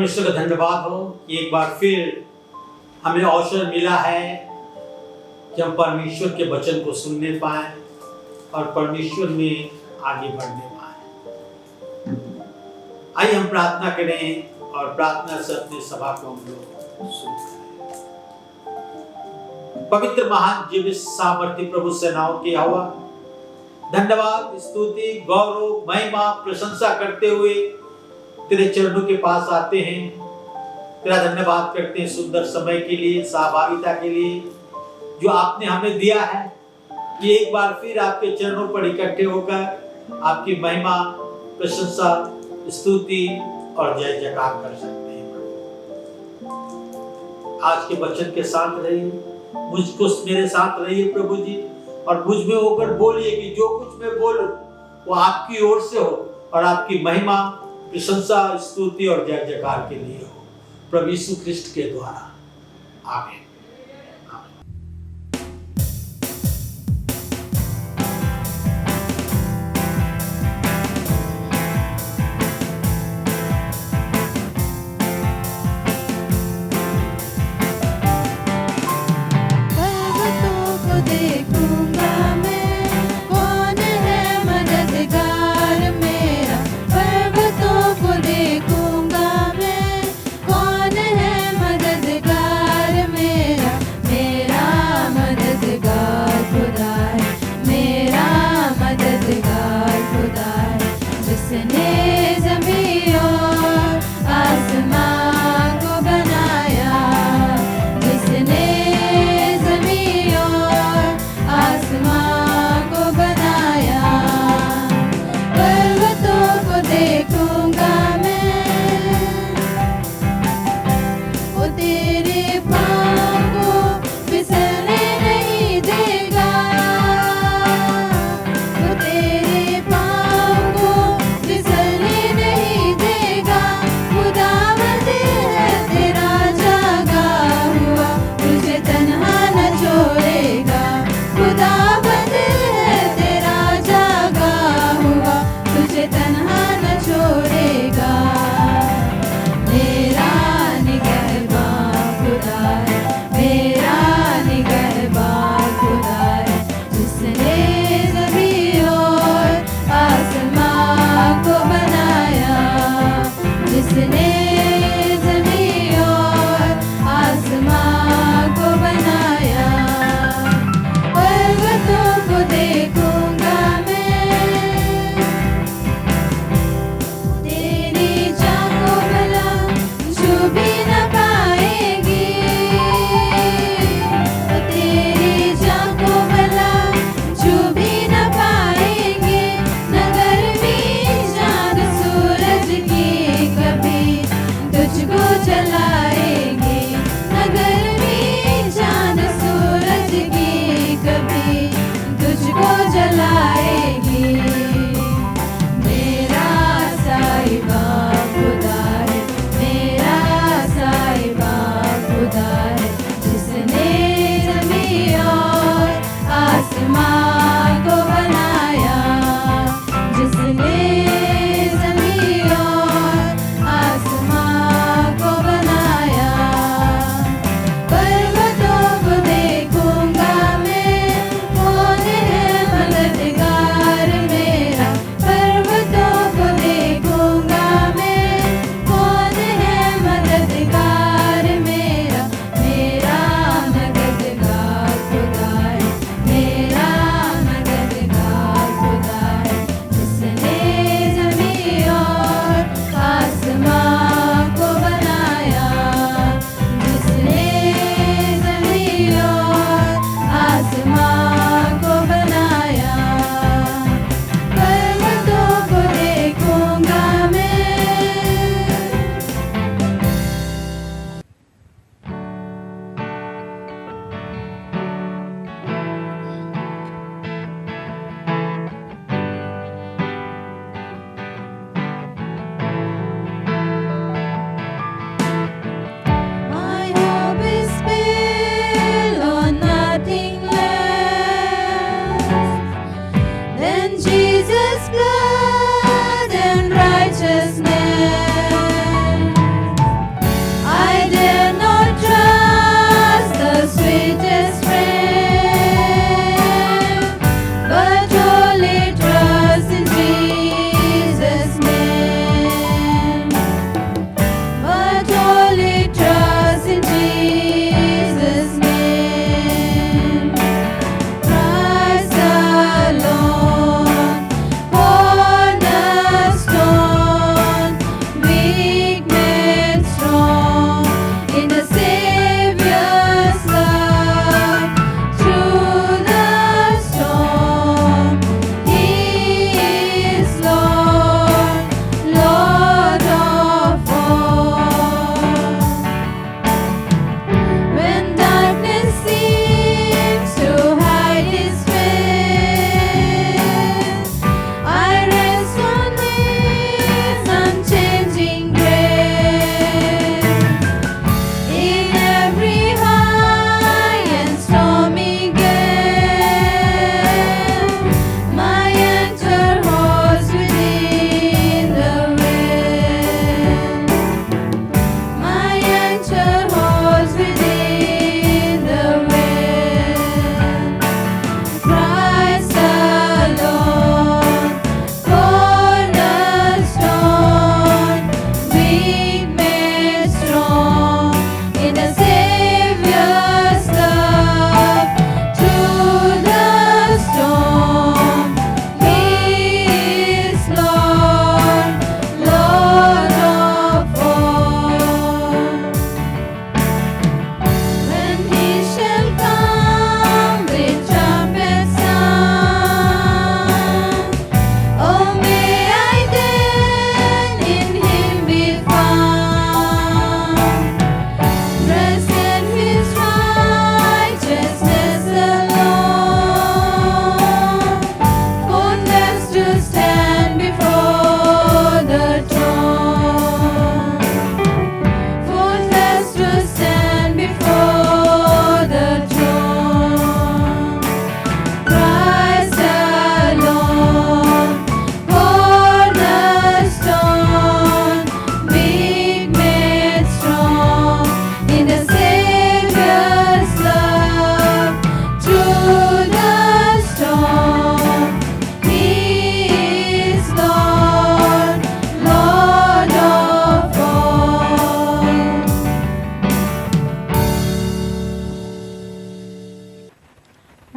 परमेश्वर का धन्यवाद हो कि एक बार फिर हमें अवसर मिला है कि हम परमेश्वर के वचन को सुनने पाए और परमेश्वर में आगे बढ़ने पाए। आइए हम प्रार्थना करें और प्रार्थना से अपने सभा को हम लोग शुरू करें। पवित्र महान जीवित सामर्थ्य प्रभु सेनाओं की हवा, धन्यवाद, स्तुति, गौरव, महिमा, प्रशंसा करते हुए तेरे चरणों के पास आते हैं। तेरा धन्यवाद करते हैं सुंदर समय के लिए, सहभागिता के लिए जो आपने हमें दिया है कि एक बार फिर आपके चरणों पर इकट्ठे होकर आपकी महिमा, प्रशंसा, स्तुति और जय जयकार कर सकते हैं। आज के वचन के साथ रहिए, मुझको मेरे साथ रहिए प्रभु जी, और मुझ में होकर बोलिए कि जो कुछ मैं बोलूं वो आपकी ओर से हो और आपकी महिमा, प्रशंसा, स्तुति और जय जयकार के लिए हो, प्रभु यीशु ख्रिस्ट के द्वारा, आमीन। पर्वतों को देखूंगा मैं, कौन है मददगार मेरा,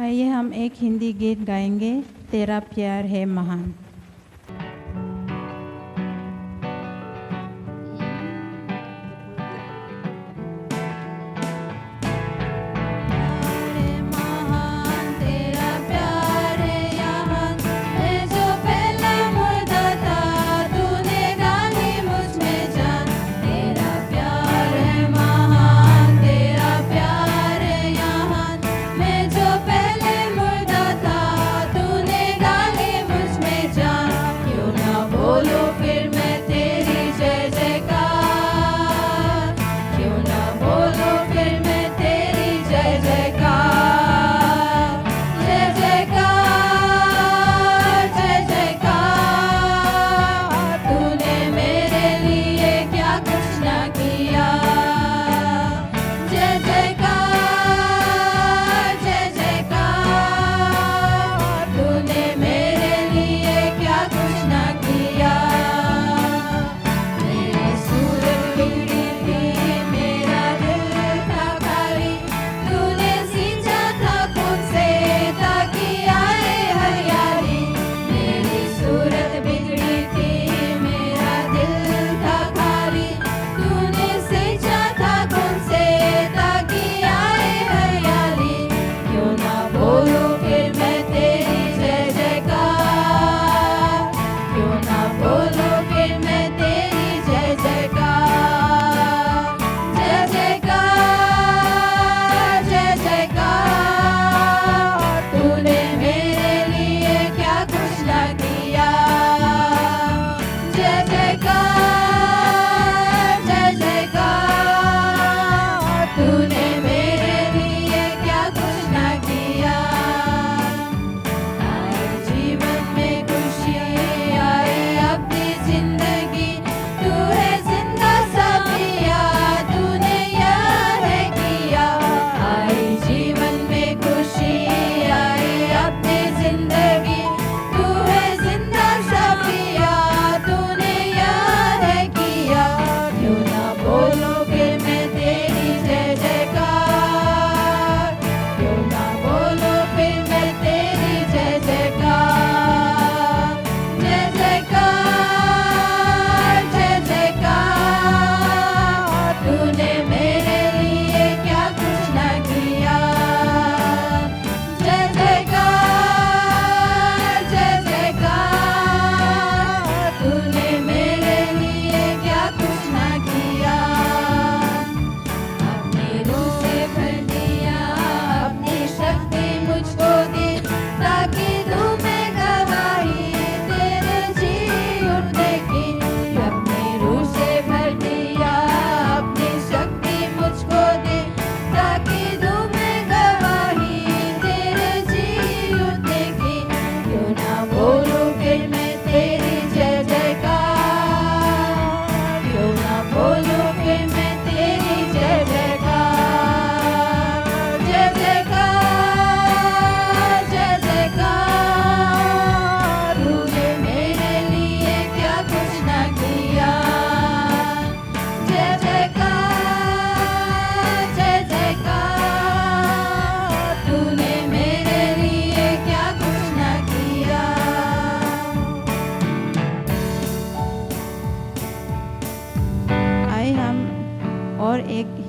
आइए हम एक हिंदी गीत गाएंगे, तेरा प्यार है महान।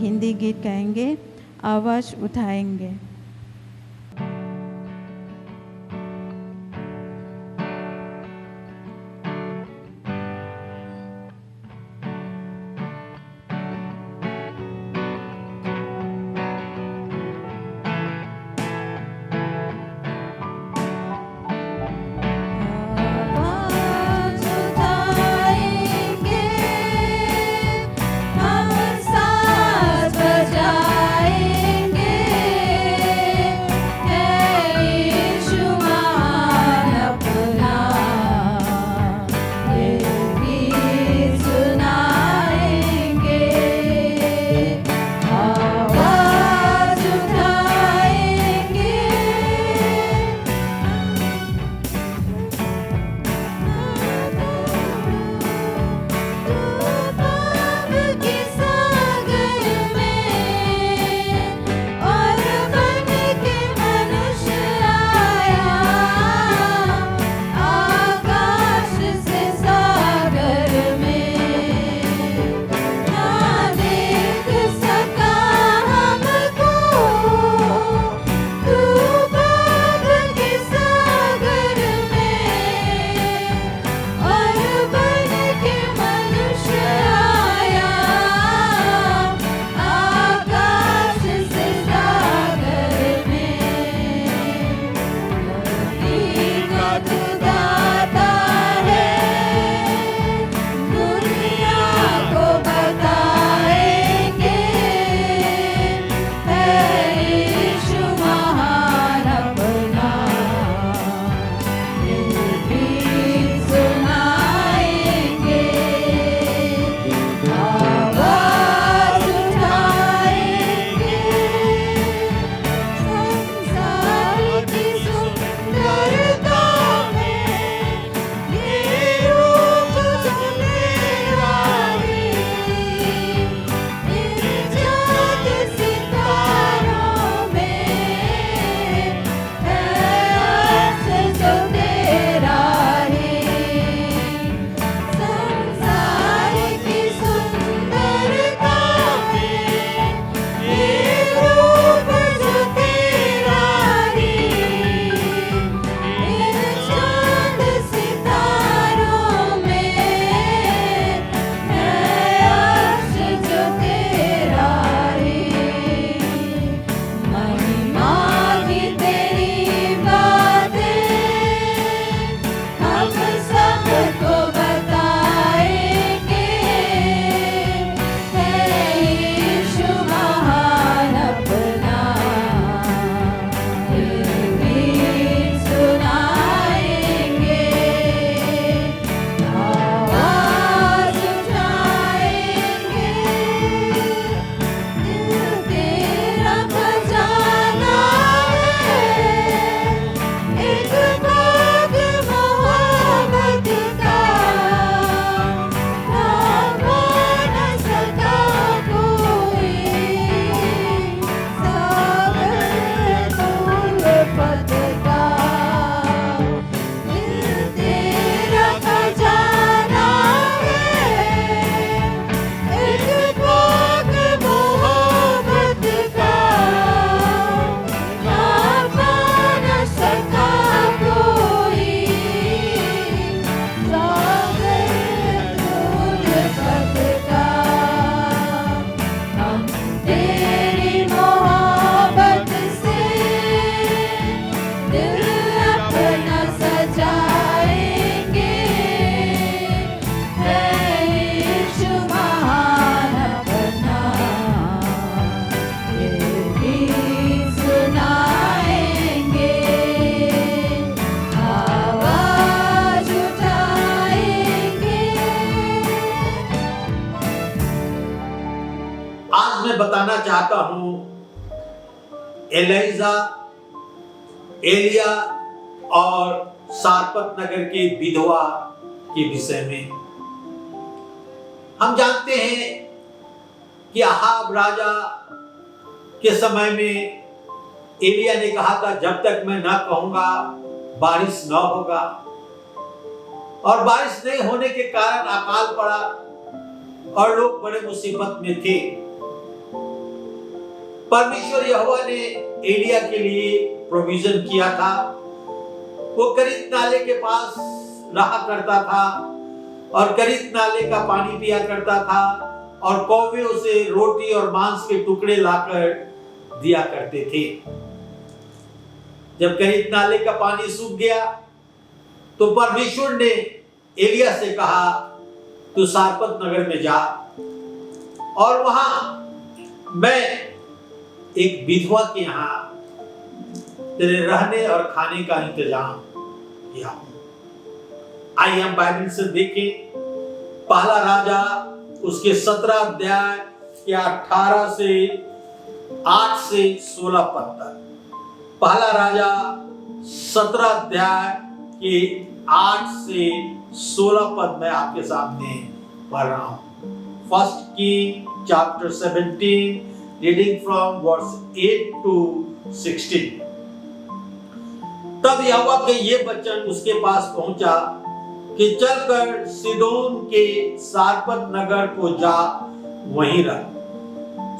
हिंदी गीत गाएंगे, आवाज उठाएंगे। हम साथ बजाएंगे। चाहता हूं एलिजा, एलिया और सारपत नगर के विधवा के विषय में। हम जानते हैं कि अहाब राजा के समय में एलिया ने कहा था जब तक मैं ना कहूंगा बारिश न होगा, और बारिश नहीं होने के कारण अकाल पड़ा और लोग बड़े मुसीबत में थे। परमेश्वर यहोवा ने एलिया के लिए प्रोविजन किया था। वो करीत नाले के पास रहा करता था और करीत नाले का पानी पिया करता था और कौवे उसे रोटी और मांस के टुकड़े लाकर दिया करते थे। जब करीत नाले का पानी सूख गया तो परमेश्वर ने एलिया से कहा तू सारपत नगर में जा और वहां मैं एक विधवा के यहां तेरे रहने और खाने का इंतजाम किया हूं। आइए हम बाइबल से देखें पहला राजा उसके 17 अध्याय के 18 से 8 से 16 पद तक। पहला राजा 17 अध्याय के 8 से 16 पद में आपके सामने पढ़ रहा हूं। First King chapter 17 reading from verse 8 to 16। तब यहोवा के ये वचन उसके पास पहुंचा कि चलकर सीदोन के सारपत नगर को जा, वहीं रह।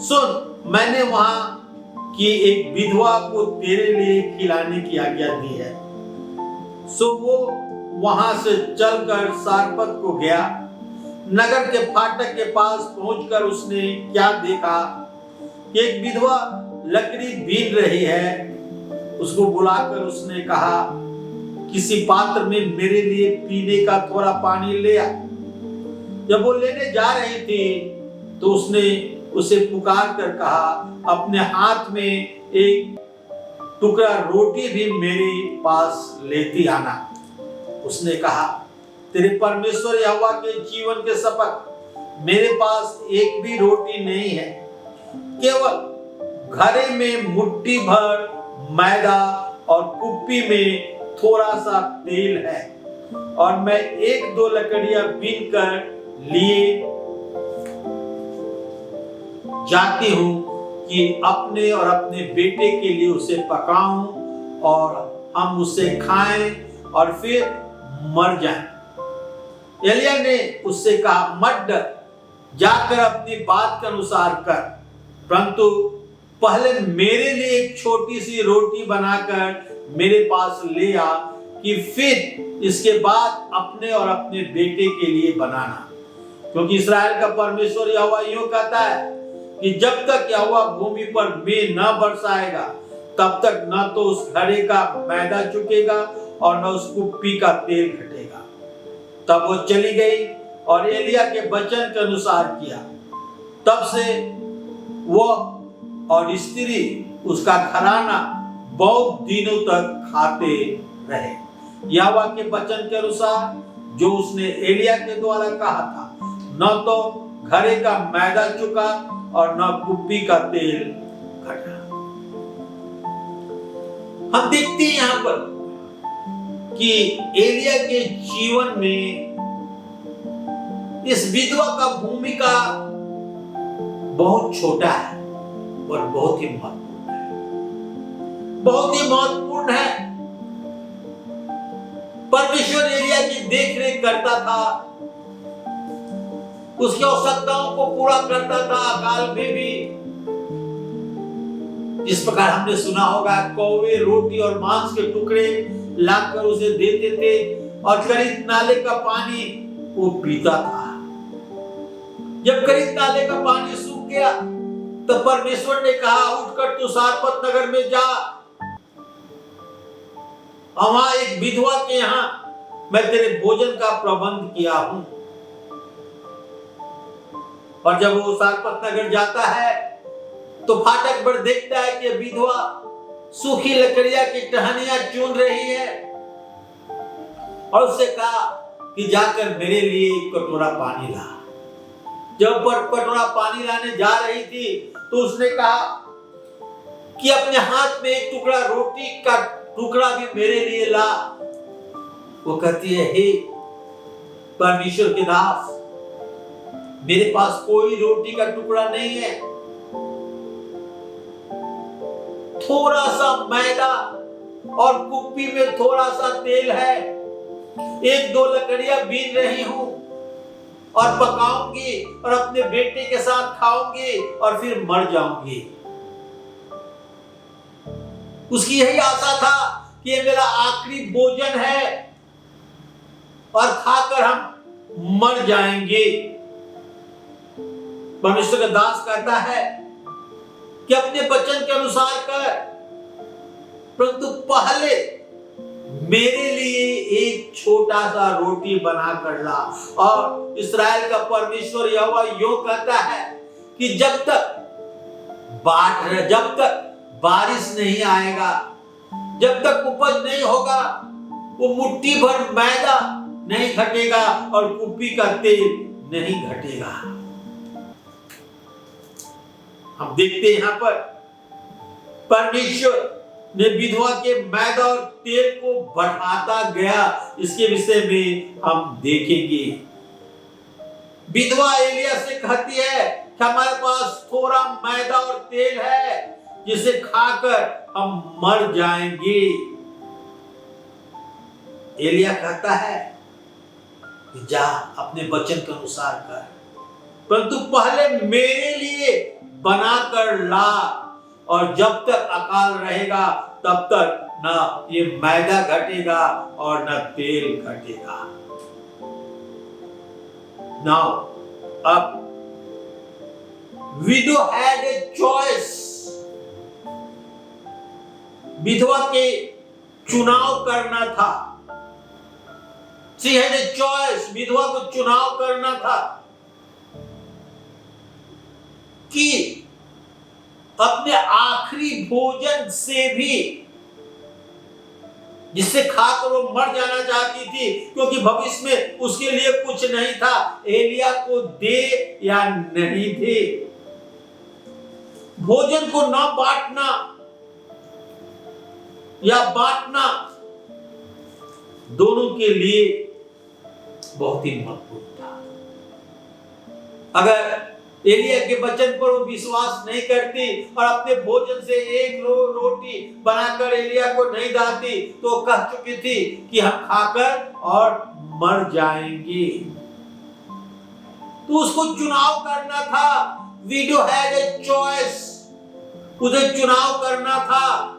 सुन, मैंने वहां की एक विधवा को तेरे लिए खिलाने की आज्ञा दी है। सो वो वहां से चलकर सारपत को गया। नगर के फाटक के पास पहुंचकर उसने क्या देखा, एक विधवा लकड़ी बीन रही है। उसको बुलाकर उसने कहा किसी पात्र में मेरे लिए पीने का थोड़ा पानी ले आ। जब वो लेने जा रही थी तो उसने उसे पुकार कर कहा अपने हाथ में एक टुकड़ा रोटी भी मेरे पास लेती आना। उसने कहा तेरे परमेश्वर यहोवा के जीवन के शपथ मेरे पास एक भी रोटी नहीं है, केवल घड़े में मुट्ठी भर मैदा और कुप्पी में थोड़ा सा तेल है, और मैं 1-2 लकड़ियां बीन कर लिए जाती हूं कि अपने और अपने बेटे के लिए उसे पकाऊं और हम उसे खाएं और फिर मर जाएं। एलिया ने उससे कहा मत डर, जाकर अपनी बात के अनुसार कर, परंतु पहले मेरे लिए एक छोटी सी रोटी बनाकर मेरे पास ले आ कि फिर इसके बाद अपने और अपने बेटे के लिए बनाना। क्योंकि इस्राएल का परमेश्वर यहोवा यूं कहता है कि जब तक यहोवा भूमि पर मेघ न बरसाएगा तब तक न तो उस घड़े का मैदा चुकेगा और न उस कुप्पी का तेल घटेगा। तब वो चली गई और एलिया के वचन के अनुसार किया। तब से वो और स्त्री उसका घराना बहुत दिनों तक खाते रहे, यहोवा के वचन के अनुसार जो उसने एलिया के द्वारा कहा था। न तो घड़े का मैदा चुका और न कुप्पी का तेल घटा। हम देखते हैं यहां पर कि एलिया के जीवन में इस विधवा का भूमिका बहुत छोटा है और बहुत ही महत्वपूर्ण है, बहुत ही महत्वपूर्ण है। परमेश्वर एलिया की देखरेख करता था, उसकी आवश्यकताओं को पूरा करता था। अकाल में भी जिस प्रकार हमने सुना होगा, कौवे रोटी और मांस के टुकड़े लाकर उसे देते थे और करीत नाले का पानी वो पीता था। जब करीत नाले का पानी सूख गया तो परमेश्वर ने कहा उठकर तू सारपत नगर में जा, वहां एक विधवा के यहां मैं तेरे भोजन का प्रबंध किया हूं। और जब वो सारपत नगर जाता है तो फाटक पर देखता है कि विधवा सूखी लकड़ियां की टहनियां चुन रही है और उससे कहा कि जाकर मेरे लिए एक कटोरा पानी ला। जब पर कटोरा पानी लाने जा रही थी तो उसने कहा कि अपने हाथ में एक टुकड़ा रोटी का टुकड़ा भी मेरे लिए ला। वो कहती है, हे परमेश्वर के दास, मेरे पास कोई रोटी का टुकड़ा नहीं है, थोड़ा सा मैदा और कुप्पी में थोड़ा सा तेल है, एक दो लकड़ियां बीन रही हूं और पकाऊंगी और अपने बेटे के साथ खाऊंगी और फिर मर जाऊंगी। उसकी यही आशा था कि ये मेरा आखिरी भोजन है और खाकर हम मर जाएंगे। परमेश्वर का दास कहता है कि अपने वचन के अनुसार कर, परंतु पहले मेरे लिए एक छोटा सा रोटी बना कर ला। और इस्राएल का परमेश्वर यहोवा यूं कहता है कि जब तक बारिश नहीं आएगा, जब तक उपज नहीं होगा, वो मुट्ठी भर मैदा नहीं घटेगा और कुप्पी का तेल नहीं घटेगा। हम देखते हैं यहां पर परमेश्वर ने विधवा के मैदा और तेल को बढ़ाता गया। इसके विषय में हम देखेंगे। विधवा एलिया से कहती है कि हमारे पास थोड़ा मैदा और तेल है जिसे खाकर हम मर जाएंगे। एलिया कहता है कि जा अपने वचन के अनुसार कर, परंतु पहले मेरे लिए बनाकर ला, और जब तक अकाल रहेगा तब तक ना ये मैदा घटेगा और ना तेल घटेगा। नाउ अब विडो हैड ए चॉइस। विधवा के चुनाव करना था। She had a choice. विधवा को चुनाव करना था कि अपने आखिरी भोजन से भी, जिससे खाकर वो मर जाना चाहती थी, क्योंकि भविष्य में उसके लिए कुछ नहीं था, एलिया को दे या नहीं दे, भोजन को न बांटना या बांटना दोनों के लिए बहुत ही महत्वपूर्ण था। अगर एलिया के वचन पर वो विश्वास नहीं करती और अपने भोजन से एक रोटी बनाकर एलिया को नहीं दाती, तो कह चुकी थी कि हम खाकर और मर जाएंगे। तो उसको चुनाव करना था। Window had a choice. उसे चुनाव करना था।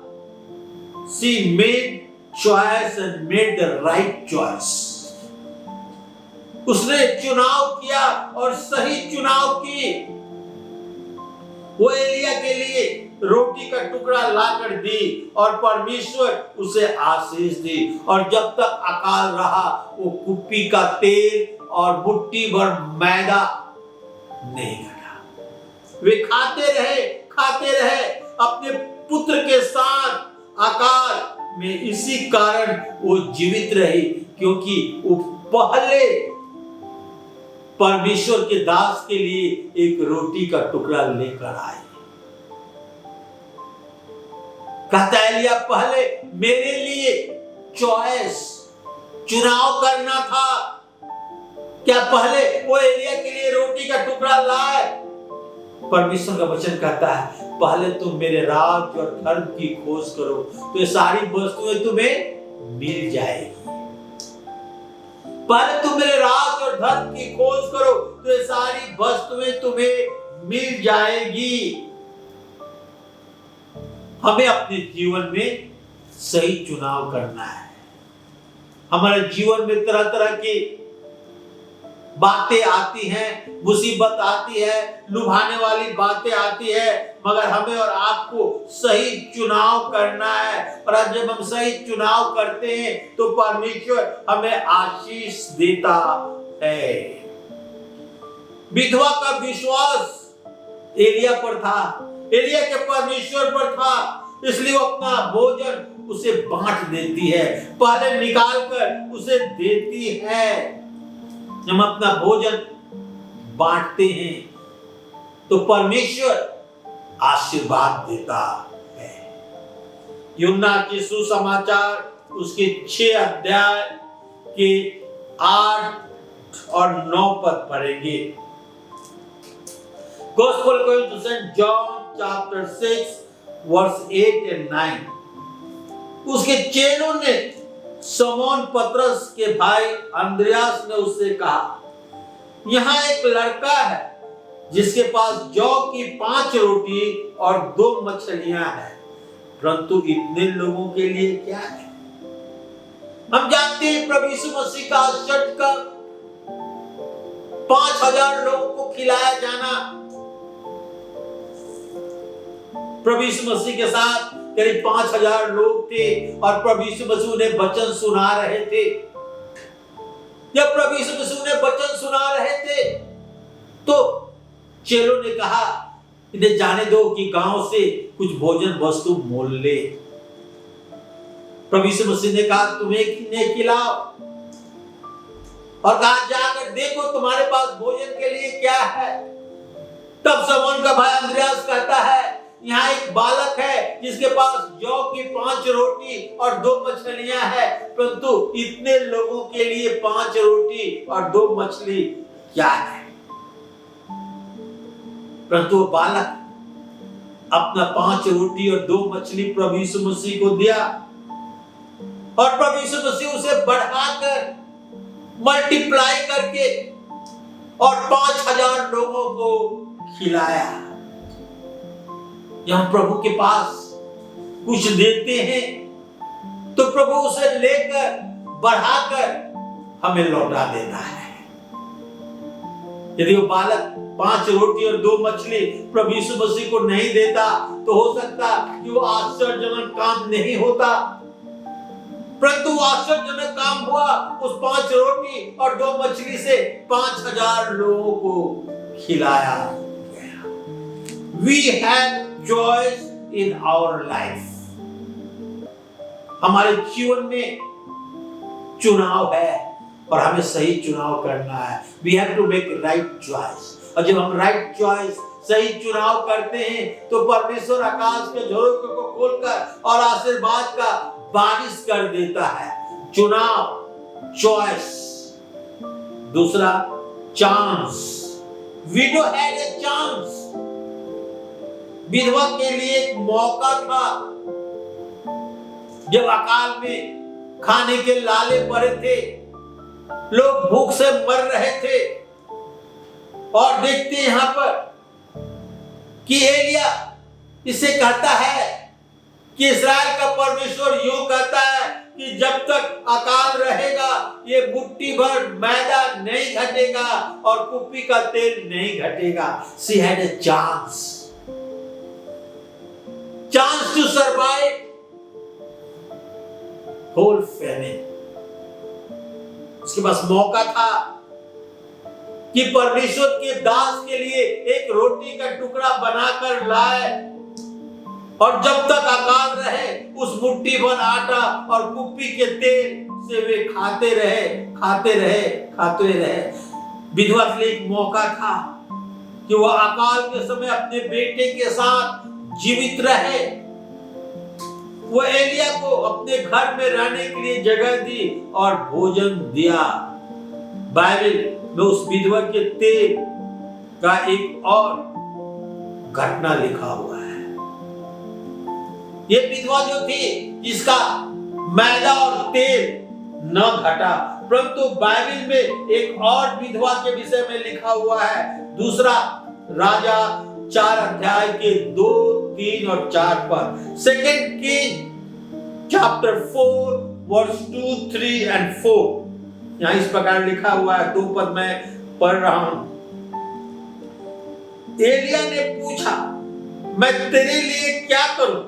She made choice and made the right choice. उसने चुनाव किया और सही चुनाव की। वो एलिया के लिए रोटी का टुकड़ा लाकर दी और परमेश्वर उसे आशीष दी, और जब तक अकाल रहा वो कुप्पी का तेल और मुट्ठी भर मैदा नहीं घटा। वे खाते रहे अपने पुत्र के साथ अकाल में। इसी कारण वो जीवित रही, क्योंकि वो पहले परमेश्वर के दास के लिए एक रोटी का टुकड़ा लेकर आए। कहता एलिया, पहले मेरे लिए चॉइस, चुनाव करना था। क्या पहले वो एलिया के लिए रोटी का टुकड़ा लाए? परमेश्वर का वचन कहता है, पहले तुम मेरे राज्य और धर्म की खोज करो तो ये सारी वस्तुएं तुम्हें मिल जाएगी। पहले तुम मेरे राज्य और धर्म की खोज करो तो ये सारी वस्तुएं तुम्हें मिल जाएगी। हमें अपने जीवन में सही चुनाव करना है। हमारे जीवन में तरह तरह की बातें आती हैं, मुसीबत आती है, लुभाने वाली बातें आती है, मगर हमें और आपको सही चुनाव करना है। और जब हम सही चुनाव करते हैं तो परमेश्वर हमें आशीष देता है। विधवा का विश्वास एलिया पर था, एलिया के परमेश्वर पर था, इसलिए वो अपना भोजन उसे बांट देती है, पहले निकाल कर उसे देती है। जब हम अपना भोजन बांटते हैं तो परमेश्वर आशीर्वाद देता है। यूहन्ना की सुसमाचार उसके 6 अध्याय के 8 और 9 पद पढ़ेंगे। Gospel according to St. John chapter 6 verse 8 and 9। उसके चेलों ने शमौन पतरस के भाई अंद्रयास ने उससे कहा, यहाँ एक लड़का है जिसके पास जौ की 5 रोटी और 2 मछलियां हैं, परंतु इतने लोगों के लिए क्या है? हम जानते हैं प्रभु यीशु मसीह का आश्चर्य कर 5000 लोगों को खिलाया जाना। प्रभु यीशु मसीह के साथ करीब 5000 लोग थे और प्रभु यीशु मसीह उन्हें वचन सुना रहे थे। जब प्रभु यीशु मसीह उन्हें वचन सुना रहे थे तो चेलों ने कहा, इन्हें जाने दो कि गांव से कुछ भोजन वस्तु मोल ले। प्रभु यीशु मसीह ने कहा, तुम्हें किन्हें खिलाओ, और कहा जाकर देखो तुम्हारे पास भोजन के लिए क्या है। तब शमौन का भाई अंद्रयास कहता है, यहाँ एक बालक है जिसके पास जौ की 5 रोटी और 2 मछलियां हैं, परंतु इतने लोगों के लिए 5 रोटी और 2 मछली क्या है? परंतु वो बालक अपना 5 रोटी और 2 मछली प्रभु यीशु मसीह को दिया और प्रभु यीशु मसीह उसे बढ़ाकर मल्टीप्लाई करके और 5000 लोगों को खिलाया। जब हम प्रभु के पास कुछ देते हैं तो प्रभु उसे लेकर बढ़ाकर हमें लौटा देता है। यदि वो बालक 5 रोटी और 2 मछली प्रभु यीशु मसीह को नहीं देता तो हो सकता कि वो आश्चर्यजनक काम नहीं होता, परंतु आश्चर्यजनक काम हुआ। उस 5 रोटी और 2 मछली से 5000 लोगों को खिलाया गया। We have choice in our life। हमारे जीवन में चुनाव है और हमें सही चुनाव करना है। We have to make right choice। और जब हम राइट चॉइस सही चुनाव करते हैं तो परमेश्वर आकाश के झरोखे को खोलकर और आशीर्वाद का बारिश कर देता है। चुनाव, चॉइस। दूसरा, chance. Window had a chance. विधवा के लिए एक मौका था। जब अकाल में खाने के लाले पड़े थे, लोग भूख से मर रहे थे, और देखते हैं यहां पर कि एलिया इसे कहता है कि इस्राएल का परमेश्वर यूं कहता है कि जब तक अकाल रहेगा ये मुट्ठी भर मैदा नहीं घटेगा और कुप्पी का तेल नहीं घटेगा। She had a chance to survive whole famine। उसके पास मौका था कि परमेश्वर के दास के लिए एक रोटी का टुकड़ा बनाकर लाए, और जब तक अकाल रहे उस मुट्ठी भर आटा और कुप्पी के तेल से वे खाते रहे। विधवा के लिए एक मौका था कि वह अकाल के समय अपने बेटे के साथ जीवित रहे। वो एलिया को अपने घर में रहने के लिए जगह दी और भोजन दिया। बाइबल में उस विधवा के तेल का एक और घटना लिखा हुआ है। ये विधवा जो थी जिसका मैदा और तेल न घटा, परंतु बाइबल में एक और विधवा के विषय में लिखा हुआ है। दूसरा राजा 4 अध्याय के 2, 3 और 4 पर। 2 किंग चैप्टर 4 वर्स 2, 3 and 4। यहाँ इस प्रकार लिखा हुआ है, 2 पद में पढ़ रहा हूं। एलिया ने पूछा, मैं तेरे लिए क्या करूं?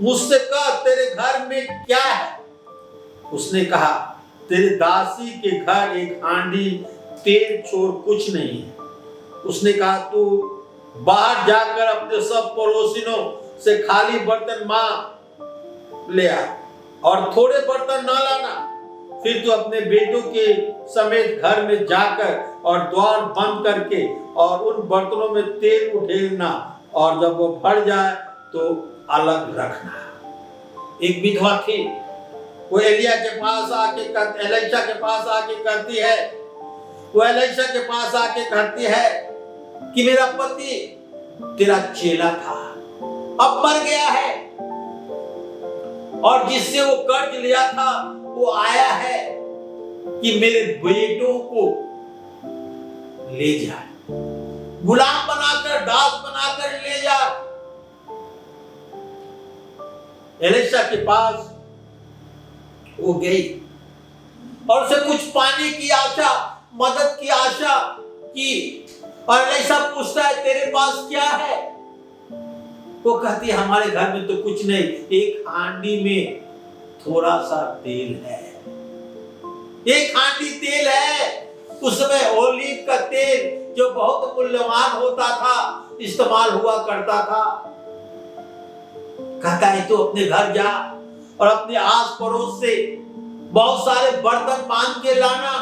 मुझसे कह, तेरे घर में क्या है? उसने कहा, तेरे दासी के घर एक हांडी तेल छोड़ कुछ नहीं है। उसने कहा, तू बाहर जाकर अपने सब पड़ोसियों से खाली बर्तन मांग ले आ और थोड़े बर्तन ना लाना। फिर तू अपने बेटों के समेत घर में जाकर और द्वार बंद करके और उन बर्तनों में तेल उठेलना और जब वो भर जाए तो अलग रखना। एक विधवा थी, वो एलिया के पास आके एलीशा के पास आके कहती है, वो एलीशा के पास आके कहती है कि मेरा पति तेरा चेला था, अब मर गया है, और जिससे वो कर्ज लिया था वो आया है कि मेरे बेटों को ले जाए, गुलाम बनाकर, दास बनाकर ले जा। एलीशा के पास वो गई और उसे कुछ पाने की आशा, मदद की आशा की, और एलीशा पूछता है तेरे पास क्या है? वो कहती है हमारे घर में तो कुछ नहीं, एक हांडी में थोड़ा सा तेल है, एक हांडी तेल है। उस समय ओलीव का तेल जो बहुत मूल्यवान होता था, इस्तेमाल हुआ करता था। कहता है तू अपने घर जा और अपने आस पड़ोस से बहुत सारे बर्तन मांग के लाना,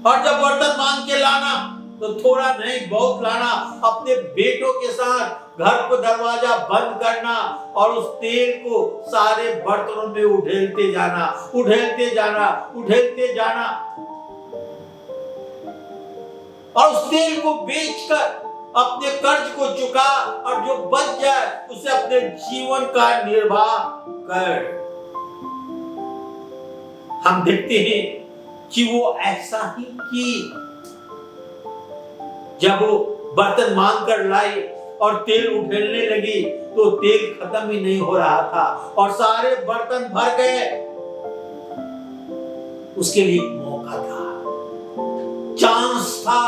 और जब बर्तन मांग के लाना तो थोड़ा नहीं बहुत लाना, अपने बेटों के साथ घर को दरवाजा बंद करना और उस तेल को सारे बर्तनों में उड़ेलते जाना, उड़ेलते जाना, उड़ेलते जाना, और उस तेल को बेचकर अपने कर्ज को चुका, और जो बच जाए उसे अपने जीवन का निर्वाह कर। हम देखते हैं कि वो ऐसा ही की। जब वो बर्तन मांग कर लाई और तेल उठेलने लगी तो तेल खत्म ही नहीं हो रहा था और सारे बर्तन भर गए। उसके लिए एक मौका था, चांस था।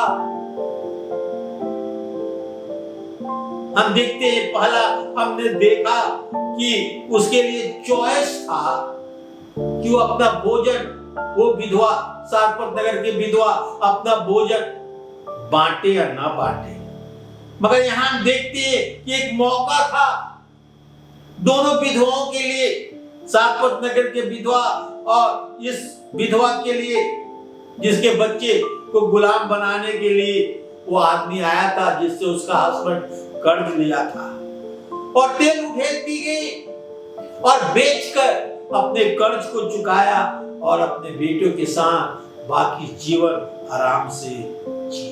हम देखते हैं, पहला हमने देखा कि उसके लिए चॉइस था कि वो अपना भोजन, वो विधवा, सारपत नगर की विधवा अपना भोजन बांटे या ना बांटे। मगर यहां हम देखते हैं कि एक मौका था दोनों विधवाओं के लिए, सारपत नगर के विधवा और इस विधवा के लिए जिसके बच्चे को गुलाम बनाने के लिए वो आदमी आया था जिससे उसका हस्बैंड कर्ज लिया था, और तेल उठेलती गई और बेचकर अपने कर्ज को चुकाया और अपने बेटों के साथ बाकी जीवन आराम से जी।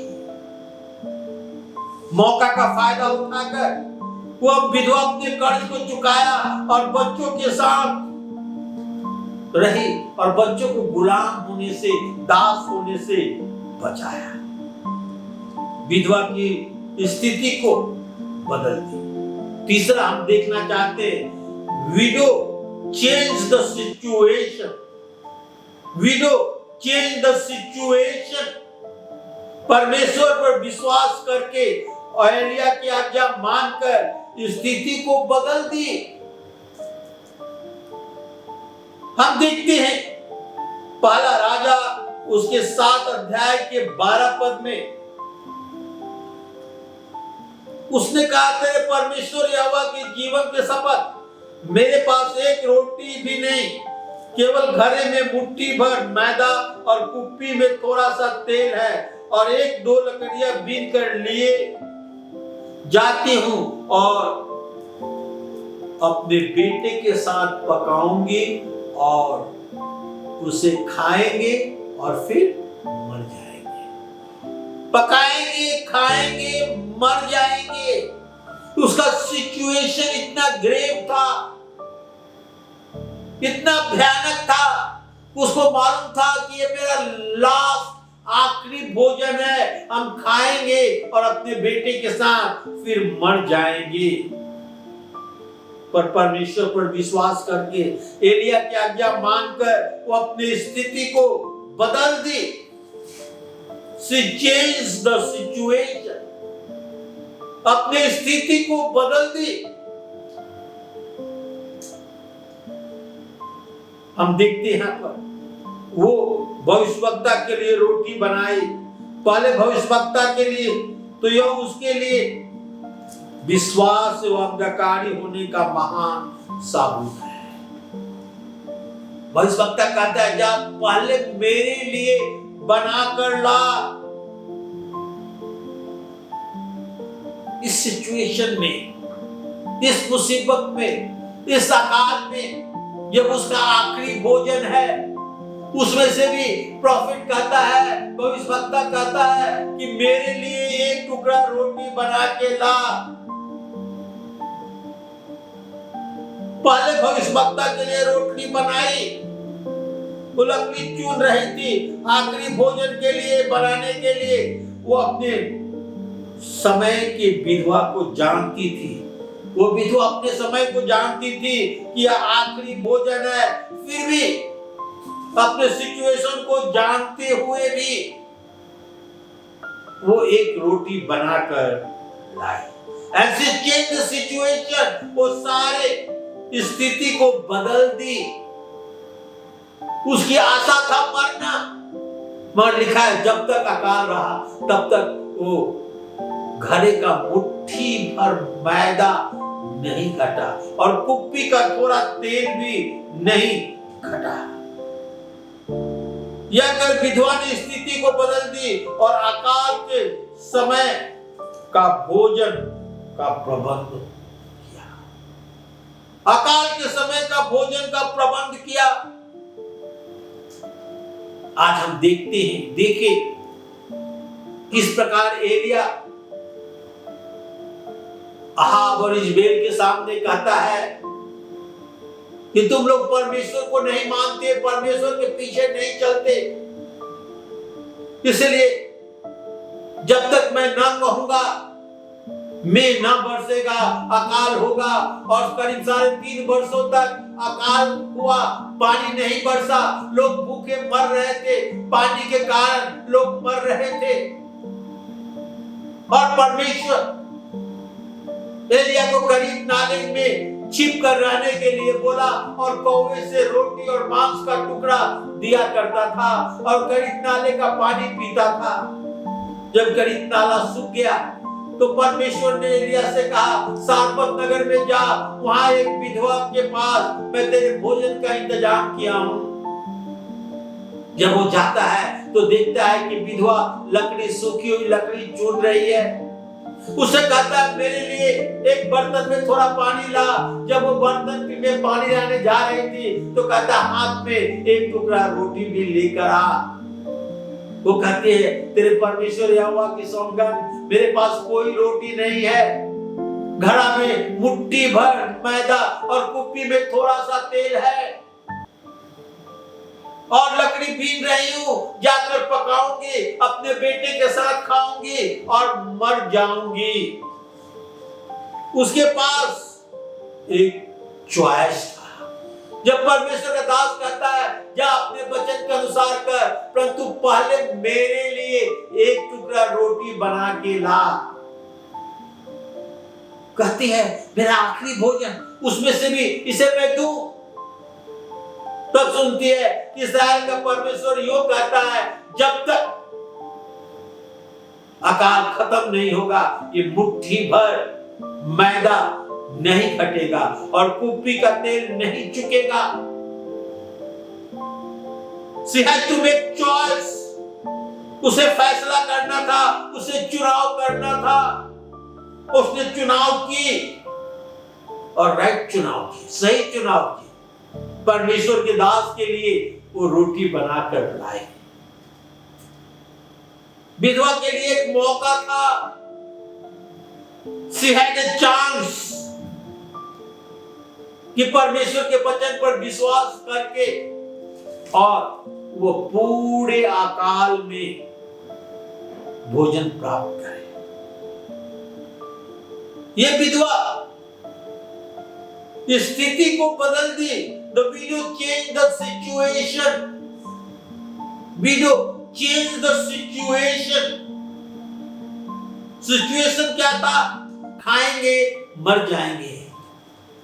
मौका का फायदा उठाकर वो विधवा अपने कर्ज को चुकाया और बच्चों के साथ रही और बच्चों को गुलाम होने से, दास होने से बचाया। विधवा की स्थिति को बदल दी। तीसरा हम देखना चाहते हैं, window change the situation. Window change the situation. परमेश्वर पर विश्वास करके और एलिया की आज्ञा मानकर स्थिति को बदल दी। हम देखते हैं पहला राजा उसके 7 अध्याय के 12 पद में उसने कहा, तेरे परमेश्वर यहोवा के जीवन के शपथ, मेरे पास एक रोटी भी नहीं, केवल घरे में मुट्ठी भर मैदा और कुप्पी में थोड़ा सा तेल है, और 1-2 लकड़ियां बीन कर लिए जाती हूं और अपने बेटे के साथ पकाऊंगी और उसे खाएंगे और फिर मर जाएंगे। पकाएंगे, खाएंगे, मर जाएंगे। उसका सिचुएशन इतना ग्रेव था, इतना भयानक था। उसको मालूम था कि ये मेरा लास्ट आखिरी भोजन है, हम खाएंगे और अपने बेटे के साथ फिर मर जाएंगे। पर परमेश्वर पर विश्वास करके एलिया की आज्ञा मानकर वो अपनी स्थिति को बदल दी। She changed the situation. अपने स्थिति को बदल दी। हम देखते हैं पर वो भविष्यवक्ता के लिए रोटी बनाई। पहले भविष्यवक्ता के लिए तो यह उसके लिए विश्वास एवं आज्ञाकारी होने का महान साबुत है। भविष्यवक्ता कहता है, जा पहले मेरे लिए बना कर ला। इस इस सिचुएशन में, इस मुसीबत में, इस अकाल में, जब उसका आखिरी भोजन है, उसमें से भी प्रॉफिट कहता है, भविष्यवक्ता कहता है कि मेरे लिए एक टुकड़ा रोटी बना के ला। पहले भविष्यवक्ता के लिए रोटी बनाई, वो लकड़ी चुन रही थी आखिरी भोजन के लिए, बनाने के लिए। वो अपने समय की विधवा को जानती थी, वो विधवा अपने समय को जानती थी कि यह आखिरी भोजन है, फिर भी अपने सिचुएशन को जानते हुए भी वो एक रोटी बनाकर लाई। ऐसे चेंज द सिचुएशन, वो सारे स्थिति को बदल दी। उसकी आशा था मरना, मगर लिखा है जब तक अकाल रहा तब तक वो घड़े का मुट्ठी भर मैदा नहीं घटा और कुप्पी का थोड़ा तेल भी नहीं घटा। यह कर विधवा ने स्थिति को बदल दी और अकाल के समय का भोजन का प्रबंध किया। अकाल के समय का भोजन का प्रबंध किया। आज हम देखते हैं, देखे किस प्रकार एलिया अहाब और इजबेल के सामने कहता है कि तुम लोग परमेश्वर को नहीं मानते, परमेश्वर के पीछे नहीं चलते, इसलिए जब तक मैं न कहूंगा मैं न बरसेगा, अकाल होगा। और करीब 3.5 वर्षों तक अकाल हुआ, पानी नहीं बरसा, लोग भूखे मर रहे थे, पानी के कारण लोग मर रहे थे। और परमेश्वर एलिया को करीब नाले में छिप कर रहने के लिए बोला और कौवे से रोटी और मांस का टुकड़ा दिया करता था और करीब नाले का पानी पीता था। जब करीब नाला सूख गया तो परमेश्वर ने एलिया से कहा, सारपत नगर में जा, वहां एक विधवा के पास मैं तेरे भोजन का इंतजाम किया हूं। जब वो जाता है तो देखता है कि विधवा लकड़ी, सूखी हुई लकड़ी चुन रही है। उसे कहता है मेरे लिए एक बर्तन में थोड़ा पानी ला। जब वो बर्तन में पानी लाने जा रही थी तो कहता हाथ में एक टुकड़ा रोटी भी लेकर आ। वो कहती है तेरे परमेश्वर यहोवा की सौगंध, मेरे पास कोई रोटी नहीं है, घड़ा में मुट्ठी भर मैदा और कुप्पी में थोड़ा सा तेल है और लकड़ी बीन रही हूं, जाकर पकाऊंगी, अपने बेटे के साथ खाऊंगी और मर जाऊंगी। उसके पास एक चॉइस था। जब परमेश्वर का दास कहता है जा अपने वचन के अनुसार कर, परंतु पहले मेरे लिए एक टुकड़ा रोटी बना के ला। कहती है मेरा आखिरी भोजन, उसमें से भी इसे मैं दूं। तब सुनती है कि इस्राएल का परमेश्वर यो कहता है जब तक अकाल खत्म नहीं होगा ये मुट्ठी भर मैदा नहीं घटेगा और कुप्पी का तेल नहीं चुकेगा। She had to make choice। उसे फैसला करना था, उसे चुनाव करना था। उसने चुनाव की और राइट चुनाव की, सही चुनाव की। परमेश्वर के दास के लिए वो रोटी बनाकर लाई। विधवा के लिए एक मौका था। She had a chance कि परमेश्वर के वचन पर विश्वास करके और वो पूरे अकाल में भोजन प्राप्त करे। ये विधवा स्थिति को बदल दी। The widow changed the situation। Widow changed the situation। Situation क्या था? खाएंगे मर जाएंगे।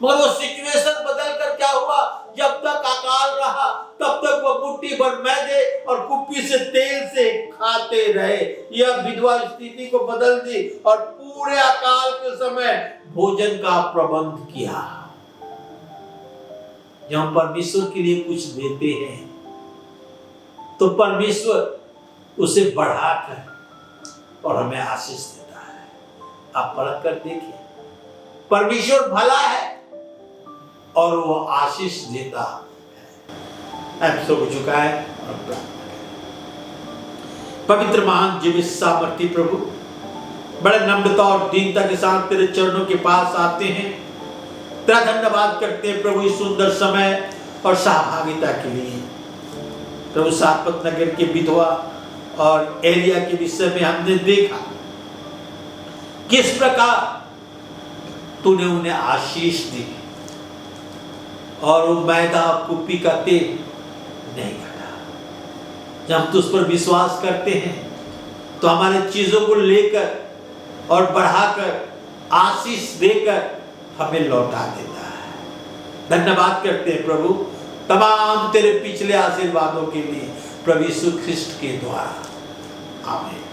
मगर वो सिचुएशन बदल कर क्या हुआ? जब तक अकाल रहा तब तक वो मुट्ठी भर मैदे और कुप्पी से तेल से खाते रहे। यह विधवा स्थिति को बदल दी और पूरे अकाल के समय भोजन का प्रबंध किया। जब हम परमेश्वर के लिए कुछ देते हैं तो परमेश्वर उसे बढ़ाकर और हमें आशीष देता है। आप परख कर देखिए, परमेश्वर भला है और वो आशीष देता है। अब सब हो चुका है। पवित्र महान जीवित सामर्थी प्रभु, बड़े नम्रता और दीनता के साथ तेरे चरणों के पास आते हैं। तेरा धन्यवाद करते हैं प्रभु इस सुंदर समय और सहभागिता के लिए। प्रभु सारपत नगर के विधवा और एलिया के विषय में हमने देखा किस प्रकार तूने उन्हें आशीष दी और वो मैदा कुप्पी का तेल नहीं घटा। जब हम तुझ पर विश्वास करते हैं तो हमारे चीजों को लेकर और बढ़ाकर आशीष देकर हमें लौटा देता है। धन्यवाद करते हैं प्रभु तमाम तेरे पिछले आशीर्वादों के लिए, प्रभु यीशु ख्रिस्ट के द्वारा। आमीन।